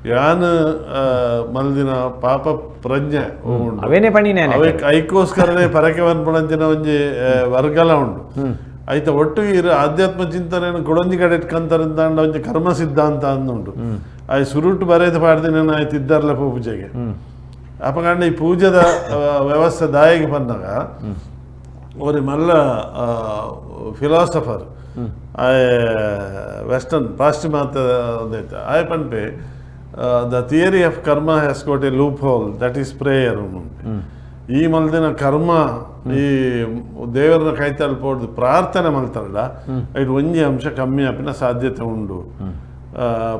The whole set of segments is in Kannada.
ಯಾನ್ ಮಲ್ದಿನ ಪಾಪ ಪ್ರಜ್ಞೆ ಅವೇನೇ ಪಣಿನೇ ಐಕೋಸ್ಕರನೇ ಪರಕೆ ಬಂದ್ಪಣಂಚಿನ ಒಂಜಿ ವರ್ಗಲ ಉಂಡು ಐತ ಒಟ್ಟು ಇರು ಆಧ್ಯಾತ್ಮ ಚಿಂತನೆಯನ್ನು ಕೊಡೊಂಜಿ ಕಡೆ ಇಟ್ಕಂತಾರಂತ ಒಂಜಿ ಕರ್ಮ ಸಿದ್ಧಾಂತ ಅಂದುಂಡು ಆಯ್ ಸುರುಟು ಬರೆದು ಪಾಡ್ದಿನ ಆಯ್ತು ಇದ್ದಾರಲ್ಲ ಪೂಜೆಗೆ ಅಪಕಂಡ ಈ ಪೂಜೆದ ವ್ಯವಸ್ಥೆ ದಾಯಿಗೆ ಬಂದಾಗ ಅವ್ರಿಗೆ ಮಲ್ಲ ಫಿಲಾಸಫರ್ ವೆಸ್ಟರ್ನ್ ಪಾಶ್ಚಿಮಾತ್ಯ ಒಂದೈತೆ ಆಯ್ ಪನ್ಪೆ the theory of karma has got a loophole that is prayer ಈ ಮಲ್ದಿನ ಕರ್ಮ ಈ ದೇವರನ್ನ ಕೈ ತಲುಪೋದು ಪ್ರಾರ್ಥನೆ ಮಲ್ತಾರಲ್ಲ ಇದು ಒಂಜಿ ಅಂಶ ಕಮ್ಮಿ ಆಪಿನ ಸಾಧ್ಯತೆ ಉಂಡು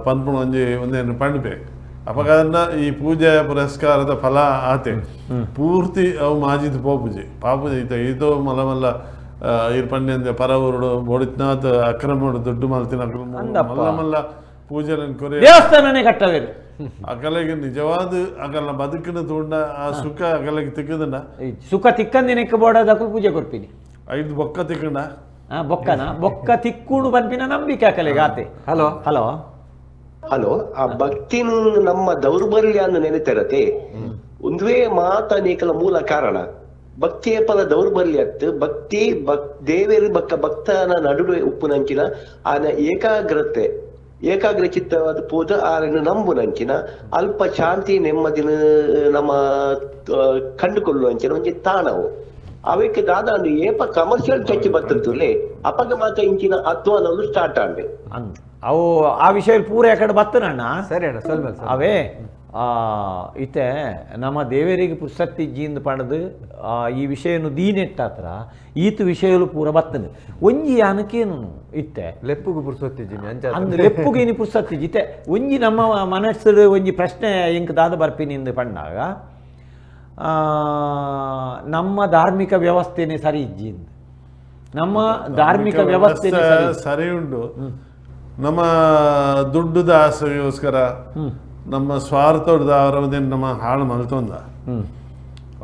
ಪನ್ಪುಣ ಒಂದೇನು ಪಂಡ್ಪೆ ಅಪಕಂಡ ಈ ಪೂಜೆ ಪುರಸ್ಕಾರದ ಫಲ ಆತೆ ಪೂರ್ತಿ ಅವು ಮಾಜಿದ್ ಪೋಪುಜೆ ಪಾಪುಜೆ ಇದು ಮಲ್ಲ ಮಲ್ಲ ಇರ್ ಪಂಡೆ ಅಂದ್ರೆ ಪರ ಊರುಡು ಬೋಡಿತ್ನಾಥ್ ಅಕ್ರಮ ದುಡ್ಡು ಮಲ್ತಿನ ಮಲ್ಲ ಮಲ್ಲ ಪೂಜೆ ದೇವಸ್ಥಾನನೇ ಕಟ್ಟಬೇಕು ಅಕಲೆಗೆ ನಿಜವಾದ ಅಕಲ ಬದುಕಿನ ತೂಂಡ ಆ ಸುಖ ಅಕಲೆಗೆ ತಿಕ್ಕದಂಡ ಸುಖ ತಿಕ್ಕಂದಿನಕ್ಕೆ ಬೋಡದಕ್ಕೂ ಪೂಜೆ ಕೊಡ್ತೀನಿ ಐದು ಬೊಕ್ಕ ತಿಕ್ಕಂಡ ಬೊಕ್ಕನ ಬೊಕ್ಕ ತಿಕ್ಕುಡು ಬನ್ಪಿನ ನಂಬಿಕೆ ಅಕಲೆಗೆ ಆತೆ ಹಲೋ ಹಲೋ ಹಲೋ ಆ ಭಕ್ತಿನ ನಮ್ಮ ದೌರ್ಬಲ್ಯ ಅನ್ನು ನೆನೆತಿರತೆ ಒಂದುವೇ ಮಾತನೇಕಲ ಮೂಲ ಕಾರಣ ಭಕ್ತಿಯ ಪದ ದೌರ್ಬಲ್ಯತ್ ಭಕ್ತಿ ದೇವೇರಿ ಭಕ್ತನ ನಡುವೆ ಉಪ್ಪುನಂಚಿನ ಆನ ಏಕಾಗ್ರ ಚಿತ್ತವಾದ ಪೂಜ ಆರನ್ನು ನಂಬುನಂಚಿನ ಅಲ್ಪ ಶಾಂತಿ ನೆಮ್ಮದಿನ ನಮ್ಮ ಕಂಡುಕೊಳ್ಳುವಂಚಿನ ಒಂಜಿ ತಾಣವು ಅವಕ್ಕೆ ದಾದಾಂಡು ಏಪ ಕಮರ್ಷಿಯಲ್ ಟಚ್ ಬರ್ತುಲೆ ಅಪಗ ಮಾತ ಇಂಚಿನ ಅಧ್ವಾನವನ್ನು ಸ್ಟಾರ್ಟ್ ಆಂಡೆ ಅವು ಆ ವಿಷಯ ಪೂರ ಯಾಕಡೆ ಬತ್ತನಣ್ಣ ಸರಿ ಅಣ್ಣ ಸ್ವಲ್ಪ ಅವೇ ಇತ್ತೆ ನಮ್ಮ ದೇವರಿಗೆ ಪುಸ್ತತ್ತಿ ಜೀಂದ ಪಡೆದು ಈ ವಿಷಯನು ದೀನೆಟ್ಟಾತ್ರ ಈತ ವಿಷಯಲು ಪೂರ ಬತ್ತನೆ ಒಂಜಿ ಯಾನಕ್ಕೇನು ಇತ್ತೆ ಲೆಪ್ಪುಗು ಪುರ್ಸೊತ್ತಿದ್ದೀನಿ ಅಂದ್ ಲೆಪ್ಪುಗೇನಿ ಪುಸ್ತತ್ತಿ ಇತ್ತೆ ಒಂಜಿ ನಮ್ಮ ಮನಸ್ಸು ಒಂಜಿ ಪ್ರಶ್ನೆ ಎಂಕ್ ದಾದ ಬರ್ಪಿನಿಂದ ಪಂಡಾಗ ನಮ್ಮ ಧಾರ್ಮಿಕ ವ್ಯವಸ್ಥೆನೇ ಸರಿ ಇಜ್ಜಿಂದ ನಮ್ಮ ಧಾರ್ಮಿಕ ವ್ಯವಸ್ಥೆ ಸರಿ ಉಂಡು ನಮ್ಮ ದುಡ್ಡುದ ಆಸೆಗೋಸ್ಕರ ನಮ್ಮ ಸ್ವಾರ್ಥದ ಅವರವದೇನು ನಮ್ಮ ಹಾಳು ಮಲ್ತೊಂದ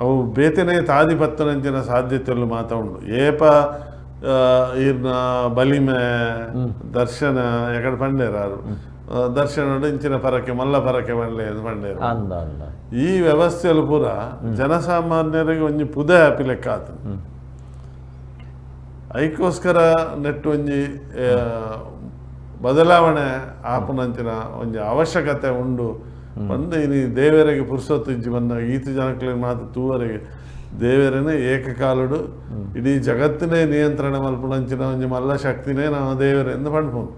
ಅವು ಬೇತೆನೇ ತಾದಿ ಪತ್ತನಂಚಿನ ಸಾಧ್ಯತೆಯಲ್ಲೂ ಮಾತಾಡು ಏಪ ಇರ್ನ ಬಲಿಮೆ ದರ್ಶನ ಎಕಡೆ ಪಂಡೇರಾರು ದರ್ಶನ ಇಂಚಿನ ಪರಕ್ಕೆ ಮಲ್ಲ ಪರಕ್ಕೆ ಬಂಡ್ಲೆ ಪಂಡೇರು ಈ ವ್ಯವಸ್ಥೆಯಲ್ಲೂ ಪೂರ ಜನಸಾಮಾನ್ಯರಿಗೆ ಒಂಜಿ ಪುದ ಹ್ಯಾಪಿ ಲೆಕ್ಕ ಆತ ಐಕೋಸ್ಕರ ನೆಟ್ಟು ಒಂಜಿ ಬದಲಾವಣೆ ಆಪನಂಚಿನ ಒಂಜಿ ಅವಶ್ಯಕತೆ ಉಂಡು ಬಂದು ಇನಿ ದೇವರಿಗೆ ಪುರ್ಸೊತ್ತು ಇಜ್ಜಿ ಬಂದಾಗ ಈತ ಜನಕ್ಲಿಗೆ ಮಾತು ತೂವರೆಗೆ ದೇವರೇ ಏಕಕಾಲುಡು ಇಡೀ ಜಗತ್ತಿನೇ ನಿಯಂತ್ರಣ ಮಲ್ಪುನಂಚಿನ ಒಂಜಿ ಮಲ್ಲ ಶಕ್ತಿನೇ ನಾವು ದೇವರೆಂದು ಪಂಡ್ಪುನು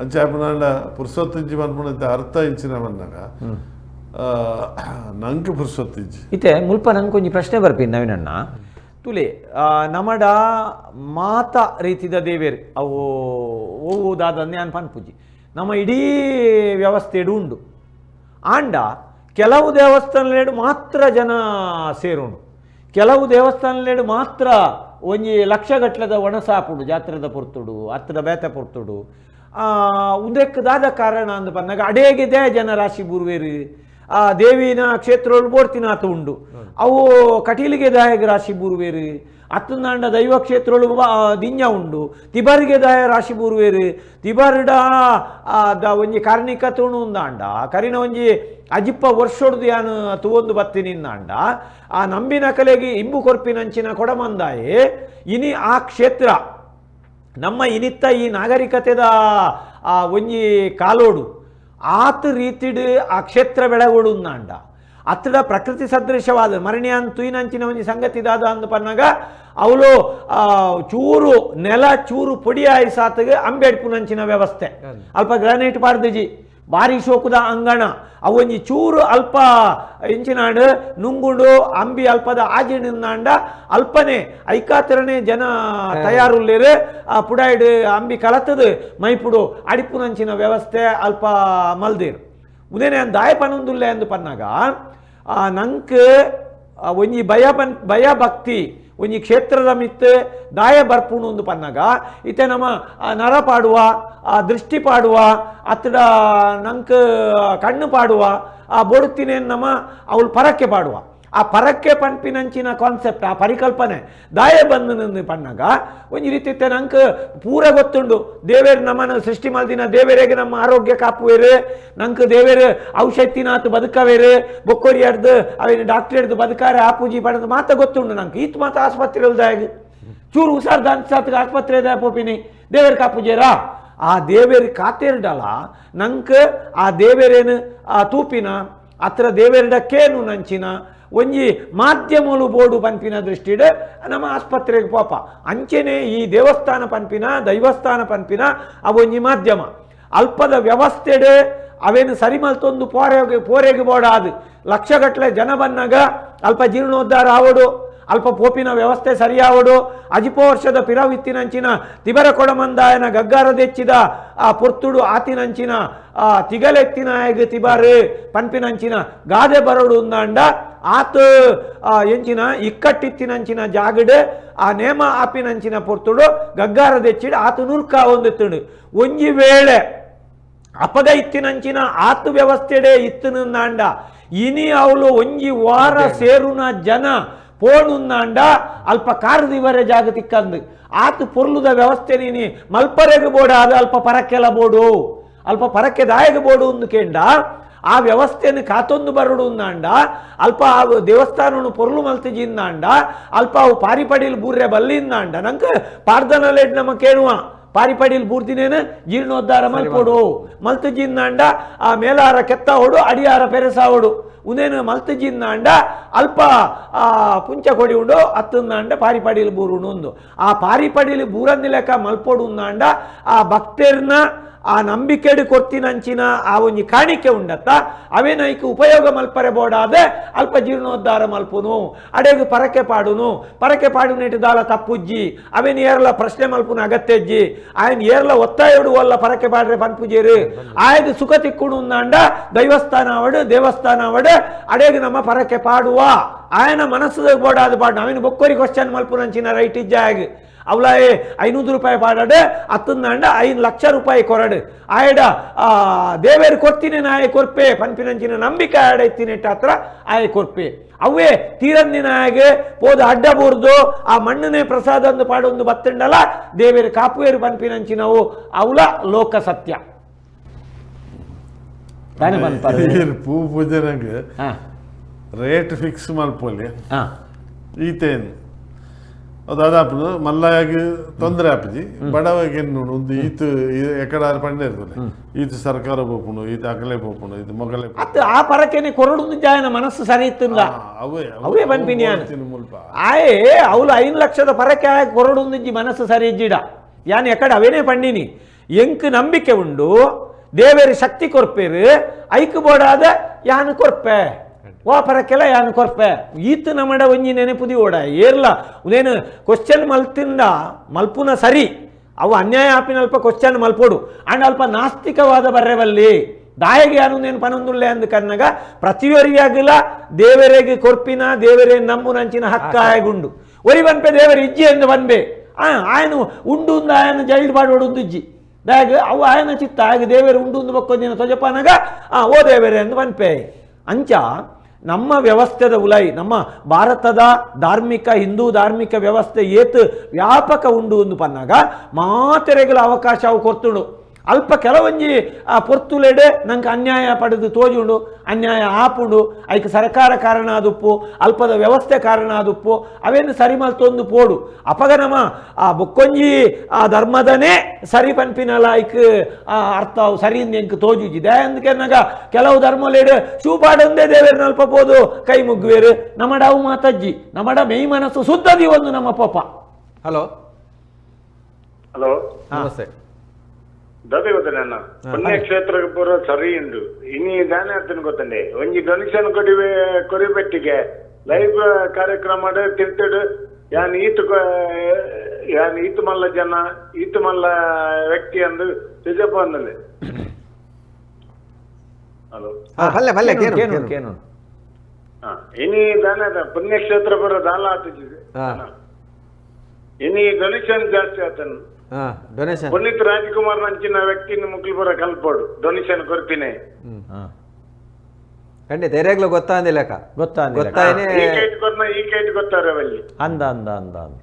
ಅಂಚಾಪನಾಂಡ ಪುರ್ಸೊತ್ತು ಇಜ್ಜಿ ಪಂಡ್ಪುನಂತೆ ಅರ್ಥ ಇಂಚಿನ ಬಂದಾಗ ನಂಗೆ ಪುರ್ಸೊತ್ತು ಇಜ್ಜಿ ಇತ್ತೆ ಮುಲ್ಪ ನಂಗೆ ಒಂಜಿ ಪ್ರಶ್ನೆ ಬರ್ತೀನಿ ನವೀನಣ್ಣ ತುಲೆ ನಮಡ ಮಾತ ರೀತಿದ ದೇವೇರು ಅವು ಓದಾದಂದೆ ಅನ್ ಪನ್ಪುಜಿ ನಮ್ಮ ಇಡೀ ವ್ಯವಸ್ಥೆ ಉಂಡು ಆಂಡ ಕೆಲವು ದೇವಸ್ಥಾನಲೇಡು ಮಾತ್ರ ಜನ ಸೇರುಂಡು ಕೆಲವು ದೇವಸ್ಥಾನಲೇಡು ಮಾತ್ರ ಒಂಜಿ ಲಕ್ಷಗಟ್ಲದ ಒಣಸಾಪುಡು ಜಾತ್ರೆದ ಪೊರ್ತುಡು ಹತ್ತದ ಬೇತೆ ಪೊರ್ತುಡು ಉದಕ್ಕದಾದ ಕಾರಣ ಅಂದ ಪನ್ನಾಗ ಅಡೇಗಿದೆ ಜನ ರಾಶಿ ಬುರ್ವೇರು ಆ ದೇವಿನ ಕ್ಷೇತ್ರಗಳು ಬೋರ್ತಿನಾಥ ಉಂಡು ಅವು ಕಟೀಲಿಗೆ ದಾಯಗ ರಾಶಿ ಬೂರುವೇರು ಅತ್ತಂದಾಂಡ ದೈವ ಕ್ಷೇತ್ರಗಳು ದಿಂಜ ಉಂಡು ತಿಬರಿಗೆ ದಾಯ ರಾಶಿ ಬೂರುವೇರು ತಿಬರ್ಡ ಒಂಜಿ ಕಾರ್ಣಿಕ ತುಣು ಉಂದಾಂಡ ಕರಿನ ಒಂಜಿ ಅಜಿಪ್ಪ ವರ್ಷೊಡ್ದು ಯಾನು ತುವೊಂದು ಬತ್ತಿನಿಂದಾಂಡ ಆ ನಂಬಿನ ಕಲೆಗೆ ಇಂಬು ಕೊರ್ಪಿನಂಚಿನ ಕೊಡಮಂದಾಯೆ ಇನಿ ಆ ಕ್ಷೇತ್ರ ನಮ್ಮ ಇನಿತ್ತ ಈ ನಾಗರಿಕತೆದ ಒಂಜಿ ಕಾಲೋಡು ಆತ ರೀತಿಡ್ ಆ ಕ್ಷೇತ್ರ ಬೆಳಗೋಡು ಉಂದಾಂಡ ಅತ್ತಡ ಪ್ರಕೃತಿ ಸದೃಶವಾದ ಮರಣಿಯನ್ ತುಯಿನಂಚಿನ ಒಂಜಿ ಸಂಗತಿ ದಾದ ಅಂದು ಪನ್ನಾಗ ಅವಳು ಚೂರು ನೆಲ ಚೂರು ಪೊಡಿ ಆಯ್ಸಾತಗೆ ಅಂಬೇಡ್ಪುನಂಚಿನ ವ್ಯವಸ್ಥೆ ಅಲ್ಪ ಗ್ರಾನೈಟ್ ಪಾರ್ದಜಿ ಭಾರಿ ಶೋಕದ ಅಂಗಣ ಅವೊಂಜಿ ಚೂರು ಅಲ್ಪ ಇಂಚಿನಾಡು ನುಂಗುಡು ಅಂಬಿ ಅಲ್ಪದ ಆಜಿನಿಂದಾಂಡ ಅಲ್ಪನೆ ಐಕಾತರನೆ ಜನ ತಯಾರುಲ್ಲೇರು ಆ ಪುಡಾಯ್ಡು ಅಂಬಿ ಕಲತದು ಮೈಪುಡು ಅಡಿಪುನಂಚಿನ ವ್ಯವಸ್ಥೆ ಅಲ್ಪ ಮಲ್ದೇರು ಉದೇನೆ ದಾಯ ಪನೊಂದುಲ್ಲೆ ಅಂದು ಪನ್ನಾಗ ನಂಗೆ ಒಂಜಿ ಭಯ ಭಕ್ತಿ ಒಂಜಿ ಕ್ಷೇತ್ರದ ಮಿತ್ತು ದಾಯ ಬರ್ಪುಣು ಒಂದು ಪನ್ನಾಗ ಇತ್ತೆ ನಮ್ಮ ನರ ಪಾಡುವ ದೃಷ್ಟಿ ಪಾಡುವ ಅತ್ತಡ ನಂಗೆ ಕಣ್ಣು ಪಾಡುವ ಆ ಬೋಡುತ್ತೀನಿ ನಮ್ಮ ಅವಳು ಪರಕ್ಕೆ ಪಾಡುವ ಆ ಪರಕ್ಕೆ ಪನ್ಪಿನಂಚಿನ ಕಾನ್ಸೆಪ್ಟ್ ಆ ಪರಿಕಲ್ಪನೆ ದಾಯೆ ಬಂದು ಪನ್ನಗ ಒಂಜಿ ರೀತಿ ನಂಗೆ ಪೂರ ಗೊತ್ತುಂಡು ದೇವೇರು ನಮ್ಮನ್ನು ಸೃಷ್ಟಿ ಮಲ್ದಿನ ದೇವೇರಿಗೆ ನಮ್ಮ ಆರೋಗ್ಯ ಕಾಪುವೇರು ನಂಗೆ ದೇವೇರು ಔಷಧಿನಾತು ಬದುಕವೇರು ಬೊಕ್ಕೋರಿ ಹಿಡ್ದು ಅವೇನು ಡಾಕ್ಟರ್ ಹಿಡ್ದು ಬದುಕಾರೆ ಆಪೂಜಿ ಪಡೆದು ಮಾತ ಗೊತ್ತುಂಡು ನಂಗೆ ಈತ್ ಮಾತ ಆಸ್ಪತ್ರೆ ಇಲ್ದಾಗ ಚೂರು ಹುಷಾರ್ದ ಅನ್ಸಾತ್ಗೆ ಆಸ್ಪತ್ರೆ ಪೋಪಿನಿ ದೇವೇರು ಕಾಪುಜೇರಾ ಆ ದೇವೇರಿ ಕಾತೇರ್ಡಲ ನಂಗೆ ಆ ದೇವೇರೇನು ಆ ತೂಪಿನ ಅತ್ರ ದೇವೇರಿಡಕ್ಕೇನು ನಂಚಿನ ಒಂಜಿ ಮಾಧ್ಯಮಲು ಬೋರ್ಡು ಪನ್ಪಿನ ದೃಷ್ಟಿಡ್ ನಮ್ಮ ಆಸ್ಪತ್ರೆಗೆ ಪಾಪ ಅಂಚೆನೆ ಈ ದೇವಸ್ಥಾನ ಪನ್ಪಿನ ದೈವಸ್ಥಾನ ಪನ್ಪಿನ ಅವೊಂಜಿ ಮಾಧ್ಯಮ ಅಲ್ಪದ ವ್ಯವಸ್ಥೆಡ್ ಅವೇನು ಸರಿ ಮಲ್ತೊಂದು ಪೋರೆಗೆ ಬೋಡಾದು ಲಕ್ಷಗಟ್ಟಲೆ ಜನ ಬನ್ನಾಗ ಅಲ್ಪ ಜೀರ್ಣೋದ್ಧಾರ ಆವಡು ಅಲ್ಪ ಪೋಪಿನ ವ್ಯವಸ್ಥೆ ಸರಿಯಾವಡು ಅಜಿಪೋ ವರ್ಷದ ಪಿರವಿತ್ತಿನಂಚಿನ ತಿಬರ ಕೊಡಮಂದಾಯನ ಗಗ್ಗಾರದೆಚ್ಚಿದ ಆ ಪೊರ್ತುಡು ಆತಿನಂಚಿನ ತಿಗಲೆತ್ತಿನ ತಿಬಾರು ಪನ್ಪಿನಂಚಿನ ಗಾದೆ ಬರೋಡು ಉಂದಾಂಡ ಆತು ಎಂಚಿನ ಇಕ್ಕಟ್ಟಿತ್ತಿನಂಚಿನ ಜಾಗಡ್ ಆ ನೇಮ ಆಪಿನಂಚಿನ ಪೊರ್ತುಡು ಗಗ್ಗಾರದೆಚ್ಚಿಡ ಆತು ನೂರ್ಕ ಒಂದಿತ್ತುಡು ಒಂಜಿ ವೇಳೆ ಅಪಗ ಇತ್ತಿನಂಚಿನ ಆತು ವ್ಯವಸ್ಥೆಡೆ ಇತ್ತುನಂದಾಂಡ ಇನಿ ಅವಳು ಒಂಜಿ ವಾರ ಸೇರುನ ಜನ ಪೋಣುಂದಾಂಡ ಅಲ್ಪ ಕಾರದಿವರೆ ಜಾಗತಿಕ್ಕಂದು ಆತು ಪೊರ್ಲುದ ವ್ಯವಸ್ಥೆ ನೀನಿ ಮಲ್ಪರೆಗೆ ಬೋಡ ಅದು ಅಲ್ಪ ಪರಕ್ಕೆಲ ಬೋಡು ಅಲ್ಪ ಪರಕ್ಕೆ ದಾಯಗೆ ಬೋಡು ಒಂದು ಕೇಂಡ ಆ ವ್ಯವಸ್ಥೆಯನ್ನು ಕಾತೊಂದು ಬರಡು ಉಂದಾಂಡ ಅಲ್ಪ ಆ ದೇವಸ್ಥಾನವನ್ನು ಪೊರ್ಲು ಮಲ್ತಿಜಿಂದಾಂಡ ಅಲ್ಪ ಅವು ಪಾರಿಪಡಿಲ್ ಬೂರ್ರೆ ಬಲ್ಲಿಂದಾಂಡ ನಂಗೆ ಪಾರ್ದನಲೆಡ್ ನಮ್ಮ ಕೇಳುವ ಪಾರಿಪಡಿಲ್ ಬೂರ್ದಿನೇನು ಜೀರ್ಣೋದ್ಧಾರ ಮಲ್ಪೊಡು ಮಲ್ತಜಿಂದಾಂಡ ಆ ಮೇಲಾರ ಕೆತ್ತ ಹೊಡು ಅಡಿಯಾರ ಪೆರೆಸಾವಡು ಉನೇನು ಮಲ್ತಜಿಂದಾಂಡ ಅಲ್ಪ ಪುಂಚ ಕೊಡಿ ಉಂಡು ಹತ್ತುಂದಾಂಡ ಪಾರಿಪಡಿಲ್ ಬೂರುಡು ಒಂದು ಆ ಪಾರಿಪಡಿಲ್ ಬೂರಂದಿ ಲೆಕ್ಕ ಮಲ್ಪೊಡು ಉಂದಾಂಡ ಆ ಭಕ್ತರ್ನ ಆ ನಂಬಿಕೆಡು ಕೊರ್ತಿನಂಚಿನ ಆ ಒಂಜಿ ಕಾಣಿಕೆ ಉಂಡತ್ತ ಅವೇನೈಕ್ ಉಪಯೋಗ ಮಲ್ಪರೆ ಬೋಡಾದೆ ಅಲ್ಪ ಜೀರ್ಣೋದ್ಧಾರ ಮಲ್ಪುನು ಅಡೆಗು ಪರಕೆ ಪಾಡುನೇಟು ದಾಲ ತಪ್ಪುಜ್ಜಿ ಅವೇನು ಏರ್ಲ ಪ್ರಶ್ನೆ ಮಲ್ಪುನ ಅಗತ್ಯಜ್ಜಿ ಆಯ್ನ ಏರ್ಲ ಒತ್ತಾಯಡು ಒಲ್ಲ ಪರಕೆ ಪಾಡ್ರೆ ಪನ್ಪುಜೇರು ಆಯ್ದು ಸುಖ ತಿಕ್ಕುಡು ಉಂದಾಂಡ ದೈವಸ್ಥಾನ ಅವಡು ದೇವಸ್ಥಾನ ಅವಡು ಅಡೆಗು ನಮ್ಮ ಪರಕೆ ಪಾಡುವ ಆಯನ ಮನಸ್ಸು ಬೋಡಾದ ಪಾಡು ಅವೇನು ಬೊಕ್ಕೋರಿ ಕ್ವಶನ್ ಮಲ್ಪುನಂಚಿನ ರೈಟ್ ಇಜ್ಜಾಗ್ ಅವಳಾಯೇ 500 ರೂಪಾಯಿ ಪಾಡಾಡು ಹತ್ತಂದಾಂಡ 5 ಲಕ್ಷ ರೂಪಾಯಿ ಕೊರಡು ಆಯಡ ದೇವೇರು ಕೊರ್ತೀನಿ ನಾಯ ಕೊರ್ಪೆ ಪನ್ಪಿನಂಚಿನ ನಂಬಿಕೆ ಆಡ ಇತ್ತಿನೆಟ್ಟ ಹತ್ರ ಆಯ ಕೊರ್ಪೆ ಅವೇ ತೀರಂದಿನ ಹಾಗೆ ಪೋದ ಅಡ್ಡ ಬೂರ್ದು ಆ ಮಣ್ಣನೇ ಪ್ರಸಾದ ಒಂದು ಪಾಡೊಂದು ಬತ್ತಂಡಲ ದೇವೇರು ಕಾಪುವೇರು ಪನ್ಪಿನಂಚಿನವು ಅವಳ ಲೋಕ ಸತ್ಯ ಪೂ ಪೂಜೆನಾಗ ರೇಟ್ ಫಿಕ್ಸ್ ಮಲ್ಪೊಲಿ ಈತೇನು ಅದಾಪನು ಮಲ್ಲಾಗಿ ತೊಂದರೆ ಆಪಜಿ ಬಡವಾಗಿ ನೋಡು ಒಂದು ಈತು ಎಕಡಾರು ಪಂಡೆ ಇರ್ತದೆ ಈತು ಸರ್ಕಾರ ಬೋಪುನು ಈತು ಅಕಲೆ ಬೋಪುನು ಇದು ಮೊಗಲೆ ಅತ್ತು ಆ ಪರಕೆನೆ ಕೊರಡು ಜಾಯನ ಮನಸ್ಸು ಸರಿ ಇತ್ತಿಲ್ಲ ಅವೇ ಪನ್ಪಿನ್ಯಾನ ಆಯೇ ಅವಳು 5 ಲಕ್ಷದ ಪರಕೆ ಕೊರಡು ಮನಸ್ಸು ಸರಿ ಇಜ್ಜಿಡ ಯಾನ್ ಎಕಡೆ ಅವೇನೇ ಪಂಡಿನಿ ಎಂಕ್ ನಂಬಿಕೆ ಉಂಡು ದೇವೇರು ಶಕ್ತಿ ಕೊರ್ಪೇರು ಐಕ್ ಬೋಡಾದ ಯಾನು ಕೊರ್ಪೆ ವಾಪರಕ್ಕೆಲ್ಲ ಯಾನು ಕೊರ್ಪೆ ಈತು ನಮ್ಮಡ ಒಂಜಿ ನೆನೆಪುದಿ ಓಡ ಏರ್ಲ ಉದೇನು ಕ್ವಶನ್ ಮಲ್ತಿಂದ ಮಲ್ಪುನ ಸರಿ ಅವು ಅನ್ಯಾಯ ಆಪಿನಲ್ಪ ಕ್ವಶನ್ ಮಲ್ಪೋಡು ಅಂಡ್ ಅಲ್ಪ ನಾಸ್ತಿಕವಾದ ಬರ್ರೆವಲ್ಲಿ ದಾಯಗೆ ಯಾನು ನೇನು ಪನೊಂದುಳ್ಳೆ ಅಂದು ಕನ್ನಗ ಪ್ರತಿಯೊರಿಯಾಗಲ ದೇವರಿಗೆ ಕೊರ್ಪಿನ ದೇವರೇ ನಂಬುನಂಚಿನ ಹಕ್ಕ ಆಯಗುಂಡು ಒರಿ ಬನ್ಪೆ ದೇವರ ಇಜ್ಜಿ ಎಂದು ಬನ್ಬೆ ಆಯನು ಉಂಡು ಆಯನ ಜೈಲ್ಡ್ ಬಾಡೋಡು ಇಜ್ಜಿ ದಾಯಗ ಅವು ಆಯನ ಚಿತ್ತ ಆಗ ದೇವರು ಉಂಡು ಬಕ್ಕೊಂದಿನ ತೊಜಪಾನಾಗ ಓ ದೇವರೇ ಎಂದು ಬನ್ಪೆ ಅಂಚ ನಮ್ಮ ವ್ಯವಸ್ಥೆದ ಉಲೈ ನಮ್ಮ ಭಾರತದ ಧಾರ್ಮಿಕ ಹಿಂದೂ ಧಾರ್ಮಿಕ ವ್ಯವಸ್ಥೆ ಏತು ವ್ಯಾಪಕ ಉಂಡು ಒಂದು ಪನ್ನಾಗ ಮಾತೆರೆಗಳ ಅವಕಾಶ ಅವು ಕೊರ್ತುಂಡು ಅಲ್ಪ ಕೆಲವೊಂಜಿ ಪೊರ್ತುಲೆಡೆ ನಂಗೆ ಅನ್ಯಾಯ ಪಡೆದು ತೋಜುಂಡು ಅನ್ಯಾಯ ಆಪುಂಡು ಐಕ್ ಸರ್ಕಾರ ಕಾರಣ ಆದುಪ್ಪು ಅಲ್ಪದ ವ್ಯವಸ್ಥೆ ಕಾರಣ ಆದುಪ್ಪು ಅವೇನು ಸರಿ ಮಲ್ತೊಂದು ಪೋಡು ಅಪಗ ನಮ್ಮ ಬೊಕ್ಕೊಂಜಿ ಧರ್ಮದನೇ ಸರಿ ಪನ್ಪಿನಲ್ಲ ಐಕ್ ಅರ್ಥ ಸರಿ ಎಂಕ್ ತೋಜುಜಿ ದಯಂದಕೆನಾಗ ಕೆಲವು ಧರ್ಮಲೇಡು ಚೂಪಾಡೊಂದೇ ದೇವೇರು ನಲ್ಪಬೋದು ಕೈ ಮುಗ್ವೇರು ನಮ್ಮಡ ಅವು ಮಾತಜ್ಜಿ ನಮ್ಮಡ ಮೈ ಮನಸ್ಸು ಸುದ್ದದಿ ಒಂದು ನಮ್ಮ ಪಪ್ಪ ಹಲೋ ಹಲೋ ನಮಸ್ತೆ ದೊಡ್ಡ ಗೊತ್ತೇನ ಪುಣ್ಯಕ್ಷೇತ್ರಕ್ಕೆ ಪೂರ ಸರಿ ಉಂಡು ಇನಿ ದಾನ ಅರ್ಥನ ಗೊತ್ತಂಡೆ ಒಂಜಿ ಡೊನೇಷನ್ ಕೊರಿಬೆಟ್ಟಿಗೆ ಲೈವ್ ಕಾರ್ಯಕ್ರಮ ತಿರ್ತಿಡು ಯಾನ್ ಈತು ಮಲ್ಲ ಜನ ಈತು ಮಲ್ಲ ವ್ಯಕ್ತಿ ಅಂದು ತಿಜಪ್ಪ ಅಂದಲ್ಲಿ ಹಲೋ ಇನಿ ದಾನ ಪುಣ್ಯಕ್ಷೇತ್ರ ಪೂರ ದಾನ ಆತಿಜಿ ಇನಿ ಡೊನೇಷನ್ ಜಾಸ್ತಿ ಆತನು ಡೊನೇಷನ್ ಪುನೀತ್ ರಾಜ್ಕುಮಾರ್ ನಂಚಿನ ವ್ಯಕ್ತಿನ ಮುಕ್ಲಿ ಬರ ಕಲ್ಪೋಡು ಡೊನೇಷನ್ ಕೊರ್ಪಿನೇ ಖಂಡಿತ ಎರೆಗ್ಲು ಗೊತ್ತಾಂದಿ ಲೆಕ್ಕ ಗೊತ್ತಾಯನೆ ಈ ಕೈಟ್ ಗೊತ್ತಾರವಲ್ಲಿ ಅಂದ ಅಂದ ಅಂದ ಅಂದ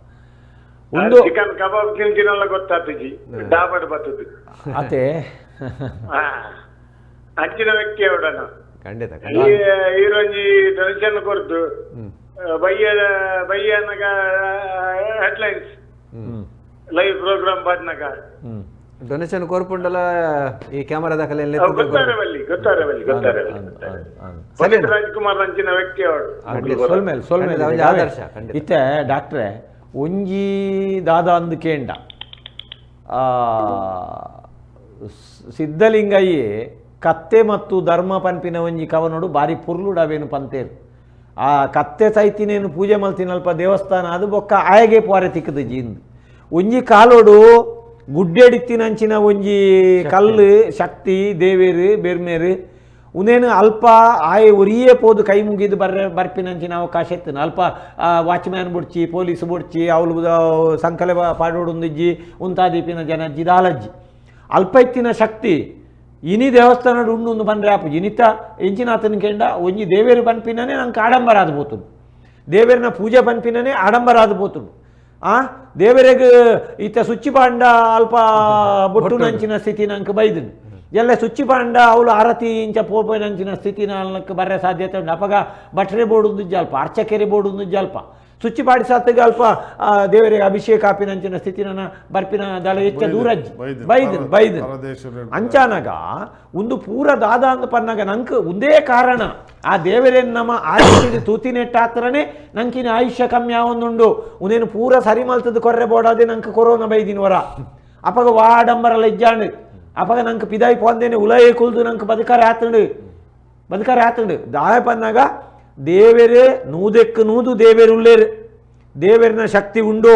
ಒಂದು ಚಿಕನ್ ಕಬಾಬ್ ತಿಂತಿನಲ್ಲ ಗೊತ್ತಾತಜಿ ಡಾಬಡ್ ಬರ್ತದೆ ಅತೆ ಅಂಚಿನ ವ್ಯಕ್ತಿ ಅವಡನ ಖಂಡಿತ ಈರೊಂಜಿ ಡೊನೇಷನ್ ಕೊರ್ದು ಬಯ್ಯನಗ ಹೆಡ್ಲೈನ್ಸ್ ಲೈವ್ ಪ್ರೋಗ್ರಾಮ್ ಬಾದ್ನಗ ಡೊನೇಷನ್ ಕೋರ್ಪುಂಡಲ ಈ ಕ್ಯಾಮರಾ ದಾಖಲೆ ಗೊತ್ತಾರವಲ್ಲಿ ಪಂಡಿತ್ ರಾಜ್ಕುಮಾರ್ ಅಂಚಿನ ವ್ಯಕ್ತಿ ಅವಡು ಆದರ್ಶ ಇತ್ತೆ ಡಾಕ್ಟ್ರೆ ಒಂಜಿ ದಾದ ಅಂದು ಕೇಂಡ ಸಿದ್ಧಲಿಂಗಯ್ಯೆ ಕತ್ತೆ ಮತ್ತು ಧರ್ಮ ಪನ್ಪಿನ ಒಂಜಿ ಕವನೋಡು ಬಾರಿ ಪುರ್ಲುಡವೇನು ಪಂತೇರು ಆ ಕತ್ತೆ ಸೈತಿನೇನು ಪೂಜೆ ಮಲ್ತಿನಲ್ಪ ದೇವಸ್ಥಾನ ಅದು ಬೊಕ್ಕ ಆಯಗೆ ಪೋರೆ ತಿಕ್ಕದು ಜೀಂದು ಒಂಜಿ ಕಾಲೋಡು ಗುಡ್ಡೆಡಿತ್ತಿನಂಚಿನ ಒಂಜಿ ಕಲ್ಲು ಶಕ್ತಿ ದೇವೇರು ಬೆರ್ಮೇರು ಉನೇನು ಅಲ್ಪ ಆಯೆ ಒರಿಯೇ ಪೋದು ಕೈ ಮುಗಿದು ಬರ್ಪಿನಂಚಿನ ಅವಕಾಶ ಇತ್ತು ಅಲ್ಪ ವಾಚ್ಮ್ಯಾನ್ ಬುಡ್ಚಿ ಪೊಲೀಸ್ ಬುಡ್ಚಿ ಅವಳು ಸಂಕಲೆ ಪಾಡೋಡೊಂದಿಜ್ಜಿ ಉಂತಾದೀಪಿನ ಜನ ಜಿದಾಲಜ್ಜಿ ಅಲ್ಪ ಇತ್ತಿನ ಶಕ್ತಿ ಇನಿ ದೇವಸ್ಥಾನ ಉಂಡು ಬಂದ್ರೆ ಆಪುಜಿ ಇನಿತ ಎಂಚಿನಾಥನ ಕೇಂಡ ಒಂಜಿ ದೇವೇರು ಪನ್ಪಿನೇ ನಂಗೆ ಆಡಂಬರ ಆದ ಬೋತುಂಡು ದೇವೇರಿನ ಪೂಜೆ ಪನ್ಪಿನೇ ಆಡಂಬರ ಆದ ಬೋತುಂಡು ದೇವರಿಗೆ ಈತ ಸುಚ್ಚಿಪಾಂಡ ಅಲ್ಪ ಬೊಟ್ಟು ನಂಚಿನ ಸ್ಥಿತಿ ನಂಗೆ ಬೈದನು ಎಲ್ಲ ಸುಚ್ಚಿಪಾಂಡ ಅವಳು ಆರತಿ ಇಂಚ ಪೋಪನಂಚಿನ ಸ್ಥಿತಿ ನಾಲ್ಕು ಬರೋ ಸಾಧ್ಯತೆ ಉಂಟು ಅಪಗ ಬಟ್ರೆ ಬೋಡುಂದು ಜಲ್ಪ ಅರ್ಚಕೆರೆ ಬೋಡುಂದು ಜಲ್ಪ ಸುಚ್ಚಿಪಾಡಿ ಸಾತಿಗೆ ಅಲ್ಪ ದೇವರಿಗೆ ಅಭಿಷೇಕ ಆಪಿನಂಚಿನ ಸ್ಥಿತಿ ನನ್ನ ಬರ್ಪಿನ ದಳ ಹೆಚ್ಚ ದೂರಜ್ಜಿ ಬೈದನು ಅಂಚಾನಾಗ ಒಂದು ಪೂರ ದಾದ ಅಂದ ಪನ್ನಾಗ ನಂಗೆ ಒಂದೇ ಕಾರಣ ಆ ದೇವರೇನು ನಮ್ಮ ಆಯುಷ್ಯದ ತೂತಿನೆಟ್ಟಾತ್ರನೇ ನಂಕಿನ ಆಯುಷ್ಯ ಕಮ್ಮಿ ಆವೊಂದುಂಡು ಉನೇನು ಪೂರ ಸರಿ ಮಲ್ತದ ಕೊರ್ರೆ ಬೋಡಾದೆ ನಂಗೆ ಕೊರೋನಾ ಬೈದಿನ ವರ ಅಪಗ ವಾಡಂಬರಲ್ಲ ಇಜ್ಜಾಂಡು ಅಪಗ ನಂಗೆ ಪಿದಾಯಿ ಪೊಂದೇನೆ ಉಲಯೇ ಕುಲ್ದು ನಂಗೆ ಬದುಕಾರೆ ಆತಂಡು ದಾಯ ಪನ್ನಾಗ ದೇವರೇ ನೂದೆಕ್ಕು ನೂದು ದೇವರುಳ್ಳೇರು ದೇವರಿನ ಶಕ್ತಿ ಉಂಡು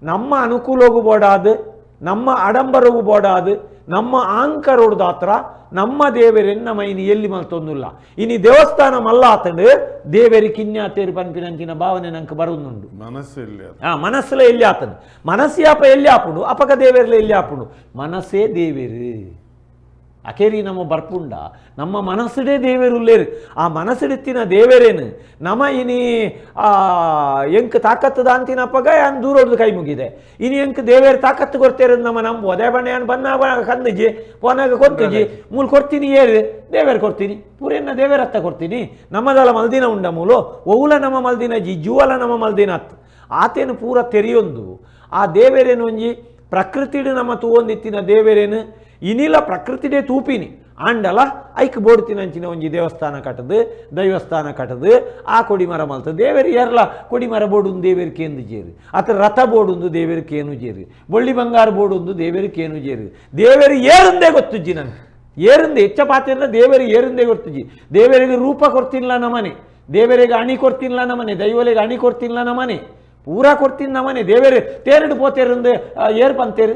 ನಮ್ಮ ಅನುಕೂಲಗೂ ಬೋಡಾದು ನಮ್ಮ ಅಡಂಬರಗೂ ಬೋಡಾದು ನಮ್ಮ ಆಂಕರೋಡು ದಾತ್ರ ನಮ್ಮ ದೇವರೇನು ನಮ್ಮ ಇನ್ನು ಎಲ್ಲಿ ಮಲ್ತೊಂದಿಲ್ಲ ಇನಿ ದೇವಸ್ಥಾನ ಮಲ್ಲ ಆತಂಡು ದೇವರಿ ಕಿನ್ಯಾತೇರಿ ಪನ್ಪಿನಂಚಿನ ಭಾವನೆ ನಂಗೆ ಬರುವುದುಂಡು ಮನಸ್ಸುಲ ಎಲ್ಲಿ ಆತಂಡು ಮನಸ್ಸು ಯಾಪ ಎಲ್ಲಿ ಆಪುಂಡು ಅಪಕ ದೇವರ್ಲ ಎಲ್ಲಿ ಆಪುಂಡು ಮನಸ್ಸೇ ದೇವೇರು ಅಕೇರಿ ನಮ್ಮ ಬರ್ಪುಂಡ ನಮ್ಮ ಮನಸ್ಸುಡೇ ದೇವೇರುಳ್ಳೇರು ಆ ಮನಸ್ಸುಡೆತ್ತಿನ ದೇವರೇನು ನಮ್ಮ ಇನಿ ಎಂಕ್ ತಾಕತ್ತದ ಅಂತಿನ ಅಪ್ಪಗ ಯಾನ್ ದೂರೋಡ್ದು ಕೈ ಮುಗಿದೆ ಇನಿ ಎಂಕ್ ದೇವೇರು ತಾಕತ್ತು ಕೊಡ್ತೇರ ನಮ್ಮ ನಂಬು ಅದೇ ಬಣ್ಣ ಯಾನ್ ಬನ್ನ ಕಂದಜಿ ಪೋನಾಗ ಕೊತ್ತುಜಿ ಮೂಲ ಕೊಡ್ತೀನಿ ಏರು ದೇವೇರು ಕೊಡ್ತೀನಿ ಪೂರೇನ ದೇವೇರತ್ತ ಕೊಡ್ತೀನಿ ನಮ್ಮದಲ ಮಲ್ದಿನ ಉಂಡ ಮೂಲು ಒವುಲ ನಮ್ಮ ಮಲ್ದಿನ ಜಿ ಜೂವಲ ನಮ್ಮ ಮಲ್ದಿನ ಅತ್ತು ಆತೇನು ಪೂರ ತೆರೆಯೊಂದು ಆ ದೇವೇರೇನು ಒಂಜಿ ಪ್ರಕೃತಿಡು ನಮ್ಮ ತೂವೊಂದಿತ್ತಿನ ದೇವೇರೇನು ಇನಿಲ ಪ್ರಕೃತಿಡೇ ತೂಪಿನಿ ಆಂಡಲ ಐಕ್ ಬೋಡ್ತಿನಂಚಿನ ಒಂಜಿ ದೇವಸ್ಥಾನ ಕಟ್ಟದು ದೈವಸ್ಥಾನ ಕಟ್ಟದು ಆ ಕೊಡಿಮರ ಮಲ್ತ ದೇವೇರಿ ಏರ್ಲ ಕೊಡಿಮರ ಬೋಡುಂದು ದೇವೇರಿ ಕೇಂದು ಜೇರು ಅತ್ರ ರಥ ಬೋಡುಂದು ದೇವೇರಿ ಕೇನು ಜೇರು ಬೊಳ್ಳಿ ಬಂಗಾರ ಬೋಡುಂದು ದೇವೇರಿ ಕೇನು ಜೇರು ದೇವೇರಿ ಏರುಂದೇ ಗೊತ್ತುಜ್ಜಿ ನನಗೆ ಏರುಂದೆ ಹೆಚ್ಚ ಪಾತ್ರೆಲ್ಲ ದೇವೇರಿ ಏರುಂದೇ ಗೊತ್ತುಜ್ಜಿ ದೇವರಿಗೆ ರೂಪ ಕೊಡ್ತಿಲ್ಲ ನಮ್ಮನೆ ದೇವರಿಗೆ ಅಣಿ ಕೊಡ್ತಿಲ್ಲ ನಮ್ಮನೆ ದೈವಲಿಗೆ ಅಣಿ ಕೊಡ್ತಿಲ್ಲ ನಮ್ಮನೆ ಪೂರಾ ಕೊಡ್ತೀನಿ ನಮ್ಮನೆ ದೇವೇರಿ ತೇರಿಡು ಪೋತೇರುಂದು ಏರ್ ಬಂತೇರು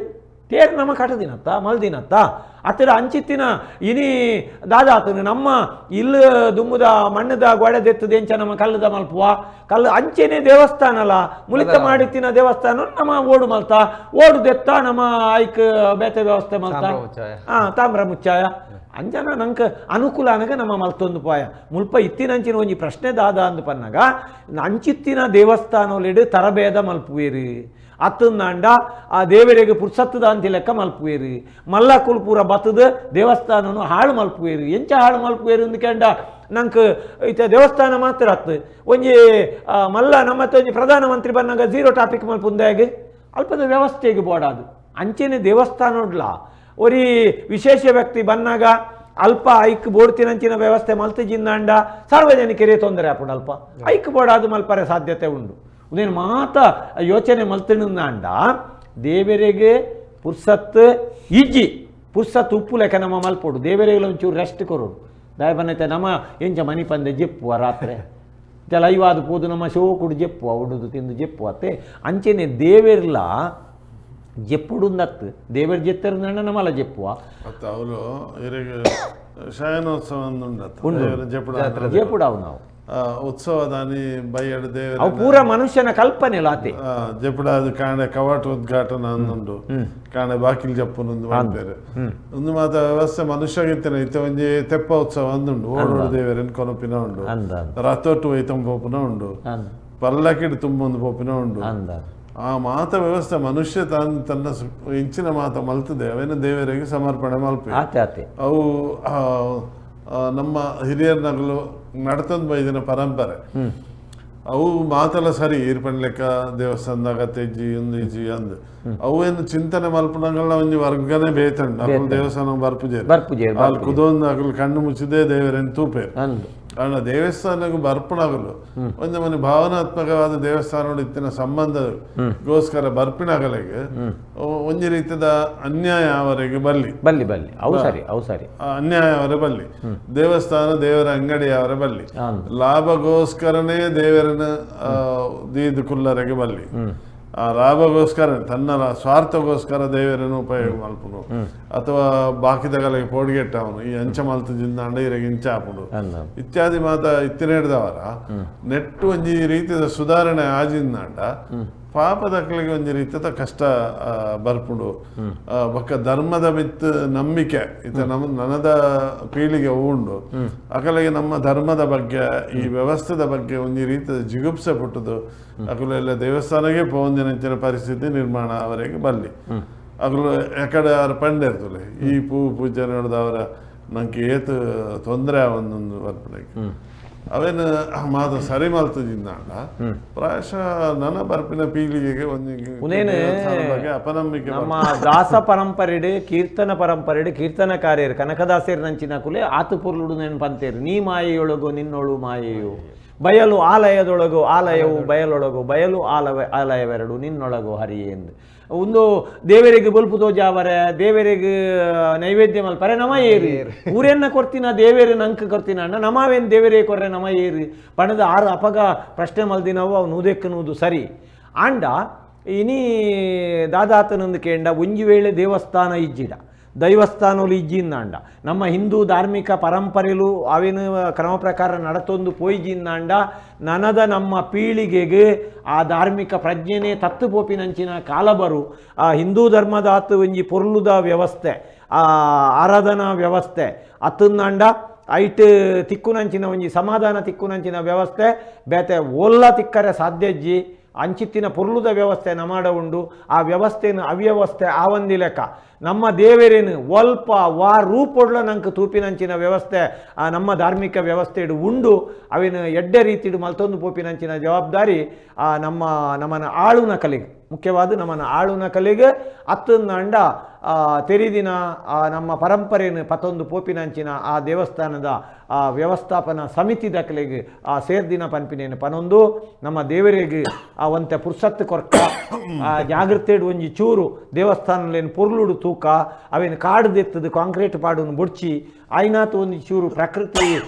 ತೇರು ನಮ್ಮ ಕಟದಿನತ್ತ ಮಲ್ದಿನತ್ತ ಅತ್ತರ ಅಂಚಿತ್ತಿನ ಇನಿ ದಾದಾತನು ನಮ್ಮ ಇಲ್ಲಿ ದುಮ್ಮದ ಮಣ್ಣದ ಗೋಡೆದೆತ್ತದ ಎಂಚ ನಮ್ಮ ಕಲ್ಲದ ಮಲ್ಪುವ ಕಲ್ಲು ಅಂಚೆನೆ ದೇವಸ್ಥಾನ ಅಲ್ಲ ಮುಳಿತ ಮಾಡಿತ್ತಿನ ದೇವಸ್ಥಾನ ನಮ್ಮ ಓಡು ಮಲ್ತ ಓಡುದೆತ್ತ ನಮ್ಮ ಐಕ್ ಬೇತೆ ವ್ಯವಸ್ಥೆ ಮಲ್ತ ತಾಮ್ರ ಮುಚ್ಚಾಯ ಅಂಜನ ನಂಗೆ ಅನುಕೂಲ ಅನಗ ನಮ್ಮ ಮಲ್ತೊಂದು ಪಾಯ ಮುಲ್ಪ ಇತ್ತಿನಂಚಿನ ಒಂಜಿ ಪ್ರಶ್ನೆ ದಾದ ಅಂದು ಪನ್ನಗ ಅಂಚಿತ್ತಿನ ದೇವಸ್ಥಾನಲೆಡು ತರಬೇದ ಮಲ್ಪುವೇರು ಅತ್ತಂದಾಂಡ ಆ ದೇವರಿಗೆ ಪುರ್ಸತ್ತದ ಅಂತ ಲೆಕ್ಕ ಮಲ್ಪುವೇರು ಮಲ್ಲ ಕುಲ್ಪುರ ಬತ್ತದ ದೇವಸ್ಥಾನನು ಹಾಳು ಮಲ್ಪುವೇರು ಎಂಚ ಹಾಳು ಮಲ್ಪುವೇರು ಅಂದ್ಕಂಡ ನಂಗೆ ಈತ ದೇವಸ್ಥಾನ ಮಾತ್ರ ಹತ್ತು ಒಂಜಿ ಮಲ್ಲ ನಮ್ಮತ್ತ ಒಂಜಿ ಪ್ರಧಾನಮಂತ್ರಿ ಬಂದಾಗ ಝೀರೋ ಟಾಪಿಕ್ ಮಲ್ಪುಂದಾಗಿ ಅಲ್ಪದ ವ್ಯವಸ್ಥೆಗೆ ಬೋಡಾದು ಅಂಚೆನೆ ದೇವಸ್ಥಾನ ನೋಡ್ಲ ಒರಿ ವಿಶೇಷ ವ್ಯಕ್ತಿ ಬಂದಾಗ ಅಲ್ಪ ಐಕ್ ಬೋಡ್ತಿನಂಚಿನ ವ್ಯವಸ್ಥೆ ಮಲ್ತಜಿಂದಾಂಡ ಸಾರ್ವಜನಿಕರೇ ತೊಂದರೆ ಆಪುಂಡು ಅಲ್ಪ ಐಕ್ ಬೋಡಾದು ಮಲ್ಪರೆ ಸಾಧ್ಯತೆ ಉಂಡು ಉದೇನು ಮಾತ ಯೋಚನೆ ಮಲ್ತಿನಂದಾಂಡ ದೇವರಿಗೆ ಪುರ್ಸತ್ತು ಇಜ್ಜಿ ಪುರ್ಸತ್ತು ಉಪ್ಪು ಲೆಕ್ಕ ನಮ್ಮ ಮಲ್ಪೋಡು ದೇವರಿಗೆ ಒಂಚೂರು ರೆಸ್ಟ್ ಕೊರೋಡು ದಾಯ ಬಂದೈತೆ ನಮ್ಮ ಎಂಚ ಮನಿ ಪಂದೆ ಜೆಪ್ಪುವ ರಾತ್ರಿ ಜಲ ಐವಾದು ಪೋದು ನಮ್ಮ ಶೋಕುಡು ಜೆಪ್ಪುವ ಉಡುದು ತಿಂದು ಜೆಪ್ಪು ಅತ್ತೆ ಅಂಚೆನೆ ದೇವೆರ್ಲ ಜೆಪ್ಪುಡುಂದತ್ತು ದೇವರ ಜೆತ್ತರಂದ ನಮ್ಮಲ್ಲ ಜೆಪ್ಪುವ ಅವರು ಶಯನೋತ್ಸವ ಜೆಪ್ಪುಡ ಜೆಪ್ಪುಡಾವು ನಾವು ಉತ್ಸವದಾನಿ ಬೈಯಡ್ ದೇವರ ಅವು ಪೂರ ಮನುಷ್ಯನ ಕಲ್ಪನೆ ಲಾತೆ ಜಪಡ ಅದು ಕಾಣೆ ಕವಾಟ ಉದ್ಘಾಟನ ಅನ್ನೊಂದು ಕಾಣೆ ಬಾಕಿಲ್ ಜಪ್ಪನೊಂದು ಮಾಡ್ತಾರೆ ಒಂದು ಮಾತ ವ್ಯವಸ್ಥೆ ಮನುಷ್ಯಗಿತ್ತನೆ ಇತ್ತ ಒಂಜಿ ತೆಪ್ಪ ಉತ್ಸವ ಅಂದುಂಡು ಓಡೋಡು ದೇವರನ್ ಕೊನಪಿನ ಉಂಡು ರಥೋಟು ಐತಂ ಪೋಪಿನ ಉಂಡು ಪಲ್ಲಕ್ಕಿಡ್ ತುಂಬೊಂದು ಪೋಪಿನ ಉಂಡು ಆ ಮಾತ ವ್ಯವಸ್ಥೆ ಮನುಷ್ಯ ತನ್ನ ಇಂಚಿನ ಮಾತ ಮಲ್ತದೆ ಅವೇನು ದೇವರಿಗೆ ಸಮರ್ಪಣೆ ಮಲ್ಪಿ ಅವು ನಮ್ಮ ಹಿರಿಯರ್ನಗಲು ನಡ್ತಂದು ಬೈದಿನ ಪರಂಪರೆ ಅವು ಮಾತೆಲ್ಲ ಸರಿ ಈರ್ಪಣ್ ಲೆಕ್ಕ ದೇವಸ್ಥಾನದಾಗ ತೆಜ್ಜಿ ಒಂದು ಇಜ್ಜಿ ಅಂದ್ ಅವೇನು ಚಿಂತನೆ ಮಲ್ಪನಗಳ ಒಂಜಿ ವರ್ಗನೆ ಬೇತಂಡು ಅಕಲ್ ದೇವಸ್ಥಾನ ಬರ್ಪುಜೇರು ಅಲ್ಲಿ ಕುದೊಂದು ಅಕಲ್ ಕಣ್ಣು ಮುಚ್ಚಿದೆ ದೇವರೇನು ತೂಪೇರು ಕಾರಣ ದೇವಸ್ಥಾನಕ್ಕೆ ಬರ್ಪಣಾಗಲು ಒಂದು ಮನೆ ಭಾವನಾತ್ಮಕವಾದ ದೇವಸ್ಥಾನ ಇತ್ತಿನ ಸಂಬಂಧಗೋಸ್ಕರ ಬರ್ಪಿನಾಗಲಿಗೆ ಒಂಜಿ ರೀತಿಯ ಅನ್ಯಾಯ ಅವರಿಗೆ ಬಲ್ಲಿ ಅನ್ಯಾಯ ಅವರ ಬಲ್ಲಿ ದೇವಸ್ಥಾನ ದೇವರ ಅಂಗಡಿ ಅವರ ಬಲ್ಲಿ ಲಾಭಗೋಸ್ಕರನೇ ದೇವರನ್ನ ದೀದು ಕುಲ್ಲರಿಗೆ ಬಲ್ಲಿ ಆ ಲಾಭಗೋಸ್ಕರ ತನ್ನ ಸ್ವಾರ್ಥಗೋಸ್ಕರ ದೇವರನ್ನು ಉಪಯೋಗ ಮಲ್ಪನು ಅಥವಾ ಬಾಕಿದಗಳಿಗೆ ಪೋಡಿಗೆಟ್ಟವನು ಈ ಅಂಚ ಮಲ್ತದಿಂದ ಅಂಡೈರಿಗೆ ಇಂಚ ಹಾಪುಡು ಇತ್ಯಾದಿ ಮಾತ ಇತ್ತಿನೇಡ್ದವರ ನೆಟ್ಟು ಒಂಜಿ ರೀತಿಯ ಸುಧಾರಣೆ ಆಜಿಂದಾಂಡ ಪಾಪದಕ್ಕಳಿಗೆ ಒಂಜಿ ರೀತಿಯ ಕಷ್ಟ ಬರ್ಪುಡು ಬೊಕ್ಕ ಧರ್ಮದ ಮಿತ್ ನಂಬಿಕೆ ಇತ ನನದ ಪೀಳಿಗೆ ಉಂಡು ಅಕಲಿಗೆ ನಮ್ಮ ಧರ್ಮದ ಬಗ್ಗೆ ಈ ವ್ಯವಸ್ಥೆದ ಬಗ್ಗೆ ಒಂಜಿ ರೀತಿಯ ಜಿಗುಪ್ಸೆ ಪುಟ್ಟದು ಅಕಲೆಲ್ಲ ದೇವಸ್ಥಾನಕ್ಕೆ ಪೋಂದಿನ ಪರಿಸ್ಥಿತಿ ನಿರ್ಮಾಣ ಅವರಿಗೆ ಬಲ್ಲಿ ಅಕಲು ಎಕಡೆ ಅವ್ರ ಪಂಡಿರ್ತಲೆ ಈ ಪೂಜೆ ನೋಡಿದವರ ನಂಗೆ ಏತು ತೊಂದರೆ ಒಂದೊಂದು ಬರ್ಪಣಕ್ಕೆ ಅವೇನು ಮಾತ ಸರಿ ಮಲ್ತದಿಂದಾಂಡ ಪ್ರಾಯಶಃ ನನ್ನ ಬರ್ಪಿನ ಪೀಳಿಗೆಗೆ ಒಂದು ಅಪನಂಬಿಕೆ ನಮ್ಮ ದಾಸ ಪರಂಪರೆಡು ಕೀರ್ತನ ಪರಂಪರೆಡು ಕೀರ್ತನಕಾರ್ಯರು ಕನಕದಾಸರು ನಂಚಿನ ಕುಲೆ ಆತು ಪುರ್ಲುಡು ನೆನಪಂತೇರು ನೀ ಮಾಯೆಯೊಳಗು ನಿನ್ನೊಳು ಮಾಯೆಯು ಬಯಲು ಆಲಯದೊಳಗು ಆಲಯವು ಬಯಲೊಳಗು ಬಯಲು ಆಲಯವೆರಡು ನಿನ್ನೊಳಗು ಹರಿಯೇ ಎಂದು ಒಂದು ದೇವರಿಗೆ ಬಲ್ಪು ತೋಜಾವರೆ ದೇವರಿಗೆ ನೈವೇದ್ಯ ಮಲ್ಪರೆ ನಮ ಏರಿ ಊರೆನ್ನ ಕೊಡ್ತೀನ ದೇವರನ್ನ ಅಂಕ ಕೊಡ್ತೀನ ಅಣ್ಣ ನಮವೇನು ದೇವರೇ ಕೊರ್ರೆ ನಮ ಏರಿ ಪಣದ ಆರು ಅಪಗ ಪ್ರಶ್ನೆ ಮಲ್ದಿನವು ಅವು ನೂದೆಕ್ಕನುವುದು ಸರಿ ಆಂಡ ಇನಿ ದಾದಾತನೊಂದು ಕೇಂಡ ಒಂಜಿ ವೇಳೆ ದೇವಸ್ಥಾನ ಇಜ್ಜಿಡ ದೈವಸ್ಥಾನಗಳು ಇಜ್ಜಿಂದಾಂಡ ನಮ್ಮ ಹಿಂದೂ ಧಾರ್ಮಿಕ ಪರಂಪರೆಲು ಅವೇನು ಕ್ರಮ ಪ್ರಕಾರ ನಡತೊಂದು ಪೋಯ್ಜಿಂದಾಂಡ ನನದ ನಮ್ಮ ಪೀಳಿಗೆಗೆ ಆ ಧಾರ್ಮಿಕ ಪ್ರಜ್ಞೆನೇ ತತ್ತು ಪೋಪಿನಂಚಿನ ಕಾಲಬರು ಆ ಹಿಂದೂ ಧರ್ಮದಾತು ಒಂಜಿ ಪೊರ್ಲುದ ವ್ಯವಸ್ಥೆ ಆ ಆರಾಧನಾ ವ್ಯವಸ್ಥೆ ಅತ್ತಂದಾಂಡ ಐಟ್ ತಿಕ್ಕುನಂಚಿನ ಒಂಜಿ ಸಮಾಧಾನ ತಿಕ್ಕುನಂಚಿನ ವ್ಯವಸ್ಥೆ ಬೇತೆ ಒಲ್ಲ ತಿಕ್ಕರೆ ಸಾಧ್ಯಜ್ಜಿ ಅಂಚಿತ್ತಿನ ಪೊರ್ಲುದ ವ್ಯವಸ್ಥೆ ನಮಾಡ ಉಂಡು ಆ ವ್ಯವಸ್ಥೆನ ಅವ್ಯವಸ್ಥೆ ಆ ಒಂದಿ ಲೆಕ್ಕ ನಮ್ಮ ದೇವರೇನು ಒಲ್ಪ ವಾ ರೂಪೊಡ್ಲ ನಂಗೆ ತೂಪಿನಂಚಿನ ವ್ಯವಸ್ಥೆ ಆ ನಮ್ಮ ಧಾರ್ಮಿಕ ವ್ಯವಸ್ಥೆ ಉಂಡು ಅವೇನು ಎಡ್ಡೆ ರೀತಿಡು ಮಲ್ತೊಂದು ಪೋಪಿನಂಚಿನ ಜವಾಬ್ದಾರಿ ನಮ್ಮನ ಆಳುನ ಕಲೆಗೆ ಮುಖ್ಯವಾದ ನಮ್ಮನ ಆಳುನ ಕಲೆಗೆ ಅತ್ತಂದಾಂಡ ತೆರಿದಿನ ನಮ್ಮ ಪರಂಪರೆಯನ್ನು ಪತ್ತೊಂದು ಪೋಪಿನಂಚಿನ ಆ ದೇವಸ್ಥಾನದ ಆ ವ್ಯವಸ್ಥಾಪನಾ ಸಮಿತಿ ದಕ್ಕಲೆಗೆ ಆ ಸೇರ್ದಿನ ಪನ್ಪಿನೇನು ಪನೊಂದು ನಮ್ಮ ದೇವರಿಗೆ ಆ ಒಂತೆ ಪುರ್ಸತ್ತು ಕೊರ್ಕ ಆ ಜಾಗೃತೆಡು ಒಂಜಿ ಚೂರು ದೇವಸ್ಥಾನಲೇನು ಪೊರ್ಲುಡು ತೂಕ ಅವೇನು ಕಾಡು ದೆತ್ತದು ಕಾಂಕ್ರೀಟ್ ಪಾಡುನು ಬುಡ್ಚಿ ಆಯ್ನಾತು ಒಂದು ಚೂರು ಪ್ರಕೃತಿ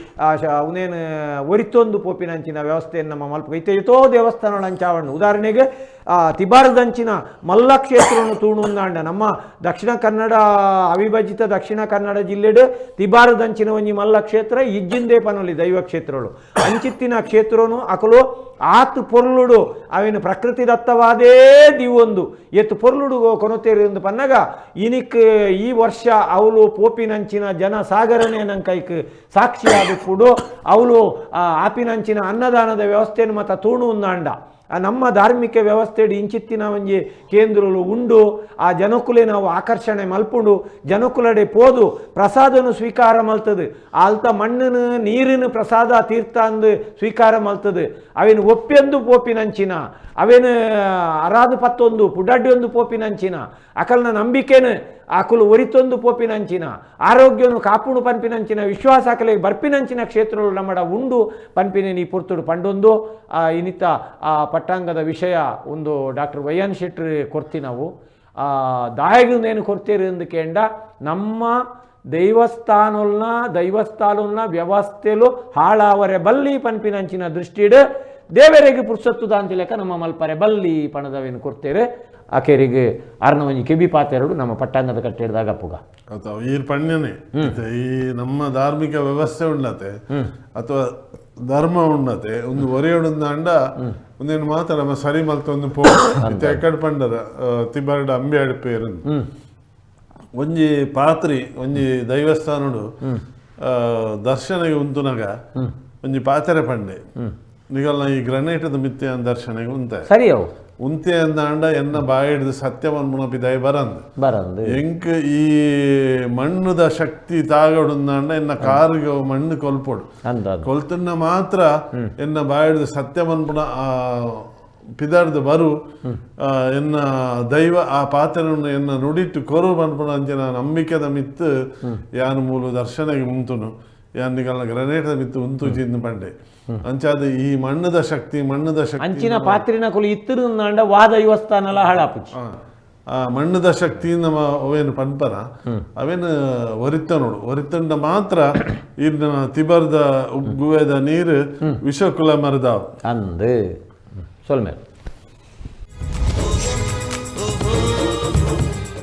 ಅವನೇನು ಒರಿತೊಂದು ಪೋಪಿನಂಚಿನ ವ್ಯವಸ್ಥೆಯನ್ನು ನಮ್ಮ ಮಲ್ಪ ಇತ್ತೋ ದೇವಸ್ಥಾನಗಳು ಹಂಚಾವಣ್ಣು ಉದಾಹರಣೆಗೆ ತಿಬಾರದಂಚಿನ ಮಲ್ಲ ಕ್ಷೇತ್ರವನ್ನು ತೂಣುಂದಾಂಡ ನಮ್ಮ ದಕ್ಷಿಣ ಕನ್ನಡ ಅವಿಭಜಿತ ದಕ್ಷಿಣ ಕನ್ನಡ ಜಿಲ್ಲೆಡು ತಿಬಾರದಂಚಿನ ಒಂಜಿ ಮಲ್ಲ ಕ್ಷೇತ್ರ ಇಜ್ಜಿಂದೇ ಪನೊಲಿ ದೈವ ಕ್ಷೇತ್ರಗಳು ಅಂಚಿತ್ತಿನ ಕ್ಷೇತ್ರನು ಅಕಲು ಆತು ಪೊರ್ಲುಡು ಅವೇನು ಪ್ರಕೃತಿ ದತ್ತವಾದೇ ದಿವೊಂದು ಎತ್ತು ಪೊರ್ಲುಡು ಕೊನತೇರು ಎಂದು ಪನ್ನಗ ಇನಿಕ್ ಈ ವರ್ಷ ಅವಳು ಪೋಪಿನಂಚಿನ ಜನ ಸಾಗರನೇ ನಂಕೈಕ್ ಸಾಕ್ಷಿಯಾದ ಕೂಡು ಅವಳು ಆಪಿನಂಚಿನ ಅನ್ನದಾನದ ವ್ಯವಸ್ಥೆಯನ್ನು ಮತ್ತ ತೂಣು ಉಂದಾಂಡ ನಮ್ಮ ಧಾರ್ಮಿಕ ವ್ಯವಸ್ಥೆ ಇಂಚಿತ್ತಿನ ಒಂಜಿ ಕೇಂದ್ರಗಳು ಉಂಡು ಆ ಜನಕುಲೆ ನಾವು ಆಕರ್ಷಣೆ ಮಲ್ಪುಂಡು ಜನಕುಲಡೆ ಪೋದು ಪ್ರಸಾದನು ಸ್ವೀಕಾರ ಮಲ್ತದು ಆಲ್ತ ಮಣ್ಣಿನ ನೀರಿನ ಪ್ರಸಾದ ತೀರ್ಥ ಅಂದು ಸ್ವೀಕಾರ ಮಲ್ತದು ಅವೇನು ಒಪ್ಪೆಂದು ಪೋಪಿನಂಚಿನ ಅವೇನು ಅರಾದು ಪತ್ತೊಂದು ಪುಡಡ್ಡಿ ಒಂದು ಪೋಪಿನಂಚಿನ ಅಕಲ್ನ ನಂಬಿಕೆನು ಆಕಲು ಒರಿತೊಂದು ಪೋಪಿನಂಚಿನ ಆರೋಗ್ಯನು ಕಾಪುಡು ಪನ್ಪಿನಂಚಿನ ವಿಶ್ವಾಸ ಅಕಲಿಗೆ ಬರ್ಪಿನಂಚಿನ ಕ್ಷೇತ್ರಗಳು ನಮ್ಮಡ ಉಂಡು ಪನ್ಪಿನ ನೀ ಪುರ್ತುಡು ಪಂಡೊಂದು ಇನ್ನಿತ ಆ ಪಟ್ಟಾಂಗದ ವಿಷಯ ಒಂದು ಡಾಕ್ಟರ್ ವೈಎನ್ ಶೆಟ್ಟಿ ಕೊರ್ತಿ ನಾವು ದಾಯಗೇನು ಕೊಡ್ತೀರಿ ಎಂದು ಕೇಂಡ ನಮ್ಮ ದೈವಸ್ಥಾನಲ್ನ ವ್ಯವಸ್ಥೆಲು ಹಾಳಾವರೆ ಬಲ್ಲಿ ಪನ್ಪಿನಂಚಿನ ದೃಷ್ಟಿಡು ದೇವರಿಗೆ ಪುರ್ಸತ್ತುದ ಅಂತ ಲೆಕ್ಕ ನಮ್ಮ ಮಲ್ಪರೆ ಬಲ್ಲಿ ಪಣದವೇನು ಕೊಡ್ತೇವೆ ಆಕೆರಿಗೆ ಆರ್ನ ಒಂಜಿ ಕೆಬಿ ಪಾತೆರಡು ನಮ್ಮ ಪಟ್ಟಾಂಗದ ಕಟ್ಟಿಡ್ದಾಗ ಅಪ್ಪುಗ ಈ ಪಣ್ಯನೇ ಈ ನಮ್ಮ ಧಾರ್ಮಿಕ ವ್ಯವಸ್ಥೆ ಉಳ್ಳತೆ ಅಥವಾ ಧರ್ಮ ಉಣ್ಣತೆ ಒಂದು ಒರೆಯೊಂದಂಡ ಒಂದೇನು ಮಾತಾಡ ಸರಿ ಮಲ್ತೊಂದು ಪೋ ಎಕ್ಕಡೆ ಪಂಡರ ತಿಬ್ಬರ್ಡ ಅಂಬೆ ಅಡಿಪೇರು ಒಂಜಿ ಪಾತ್ರಿ ಒಂಜಿ ದೈವಸ್ಥಾನಡು ದರ್ಶನಗೆ ಉಂತುನಗ ಒಂಜಿ ಪಾತ್ರೆ ಪಂಡೆ ನಿಗಲ್ನ ಈ ಗ್ರನೇಟದ ಮಿತ್ತೆ ದರ್ಶನಗೆ ಉಂತೆ ಸರಿ ಅವು ಉಂತೆ ಅಂದಾಂಡ ಎನ್ನ ಬಾಯಿಡ್ದು ಸತ್ಯವನ್ ಮುನಪಿ ದಯ ಬರಂದು ಎಂಕ್ ಈ ಮಣ್ಣುದ ಶಕ್ತಿ ತಾಗಡುಂದಾಂಡ ಎನ್ನ ಕಾರಿಗೆ ಮಣ್ಣು ಕೊಲ್ಪೊಡು ಕೊಲ್ತನ್ನ ಮಾತ್ರ ಎನ್ನ ಬಾಯಿಡ್ದು ಸತ್ಯವನ್ ಪುನ ಪಿದಾರ್ದು ಬರು ಎನ್ನ ದೈವ ಆ ಪಾತ್ರೆಯನ್ನು ಎನ್ನ ನುಡಿಟ್ಟು ಕೊರು ಬನ್ಪುಣ ಅಂಚಿನ ನಂಬಿಕೆದ ಮಿತ್ತು ಯಾನು ಮೂಲು ದರ್ಶನಗೆ ಮುಂತುನು ಯಾನಿಗಲ್ನ ಗ್ರನೇಟದ ಮಿತ್ತು ಉಂತು ಜಿಂದು ಪಂಡೆ ಅಂಚಾದ ಈ ಮಣ್ಣದ ಶಕ್ತಿ ಅಂಚಿನ ಪಾತ್ರಿನ ಕೊಲು ಇತ್ತಿರುಂದಾಂಡ ವಾದ ಇವಸ್ಥಾನಲ ಹಳಾಪುಚಿ ಆ ಮಣ್ಣದ ಶಕ್ತಿ ನಮ್ಮ ಅವೇನು ಪನ್ಪನ ಅವೇನು ಒರಿತ ನೋಡು ಒರಿತಂಡ ಮಾತ್ರ ಇನ್ನ ತಿಬರ್ದ ಉಗ್ಗುವೆದ ನೀರು ವಿಷಕುಲ ಮರದಾವ್ ಅಂದು ಸೊಲ್ಮೇಲೆ